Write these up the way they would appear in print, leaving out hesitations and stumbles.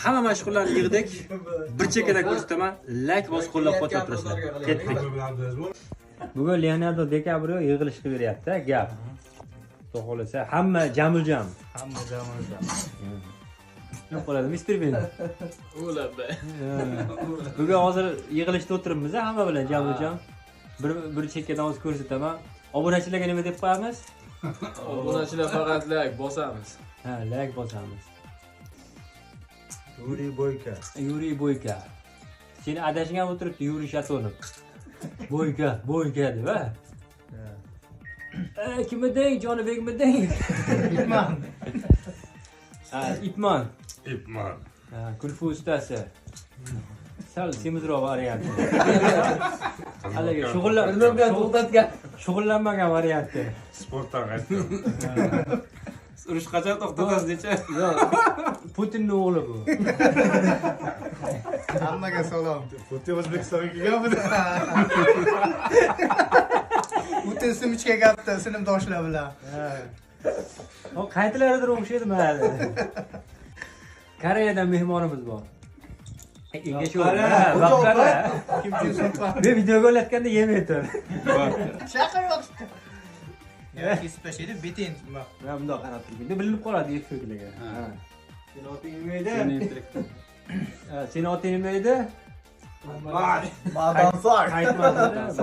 Hamma mashhurlarni yig'dik. Bir chekkada ko'rsataman. Like bosib qo'llab-quvvatlab turasizlar. Ketdik. Bugun Leonardo DiCaprio yig'ilish qilib beryapti, gap. Xudo xolasa, hamma jamul-jam. Hamma jamol-jam. Nima qiladi, Mr. Bean? O'ladi. Bugun hozir yig'ilishda o'tiribmiz, hamma bilan jamul-jam. Bir chekkadan o'zi ko'rsataman. Obunachilarga nima deb qo'yamiz? Obunachilar faqat like bosamiz. Ha, like bosamiz. Yuriy Boyka. Seni adashgan o'tiribdi Yuriy Shatonov. Boyka deb, ha? Kim eding? Jonibek eding? Ipman. Ha, kulfu ustasi. Sal semizroq varianti. Haliga shug'ullanmagan varianti. Sportdan qaytdim. Urush qachon to'xtatasiz necha? Yo'q. Putinning o'g'li bu. Hammaga salom. Putin O'zbekistonga kelganmidi? Putin simichga gapda sinfdoshlar bilan. O qaytilaridir o'xshaydi mayli. Koreyadan mehmonimiz bor. Engashib vaqtlarda Kim Jin-Sun. men videoga olayotganda yemaydi. Shaqir yo'qdi. Kesib tashlaydi, bitin. Men bundoq qarab turganda bilinib qoladi effektlarga. Seni oting nima edi? Seni oting nima edi? Madonsor. Qaytmas.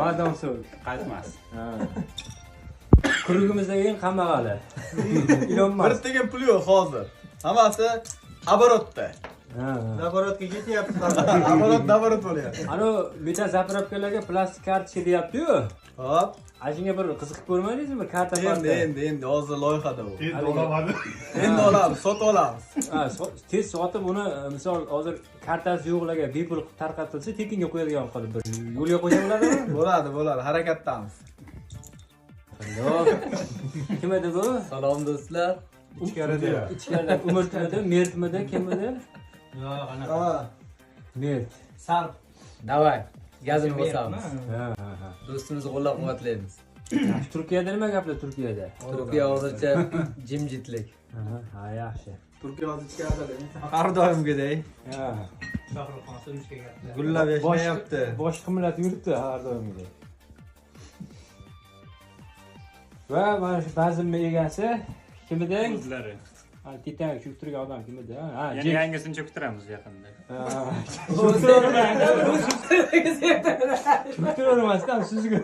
Madonsor. Qaytmas. Kurugimizdan keyin qammag'ali. Ilonmas. Bir degan pul yo'q hozir. Hammasi оборотda. Naborotga ketyapti. Naborot bo'lyapti. Ano metal zapravkalarga plastik kartochka deyapti-yu. Hop. Ajinga bir qiziqib ko'rmadingizmi? Karta Endi hozir loyihada bu. Endi olamadi. Endi olamiz, sotib olamiz. Tez sotib uni misol hozir kartasi yo'qlarga bepul tarqatilsa tekinga qo'yadigan qilib bir yo'lga qo'ysa bo'ladimi? Bo'ladi, harakatdamiz. Yo'q. Kim edi bu? Salom do'stlar. Ichkarida Umirtmidi, Mertmidi, kim edi? Yo'q, anaqa. Mert. Sarp. Davay. Gazini bosamiz. Ha. Do'stimizni qo'llab-quvvatlaymiz. Turkiyada nima gaplar Turkiyada? Turkiya hozircha jimjitlik. Ha, yaxshi. Turkiya hozir ichkarida. Har doimgidek. Ha. Shohruxxon simichga gapda. Gullab yashayapti. Boshqa millat yuribdi har doimgidek. Va mana shu bazmni egasi kim edi? O'zlari. Titan tushib turgan odam kim edi? Ha, Yana yangisini cho'ktiramiz yaqinda. Cho'ktiravermasdan sizga.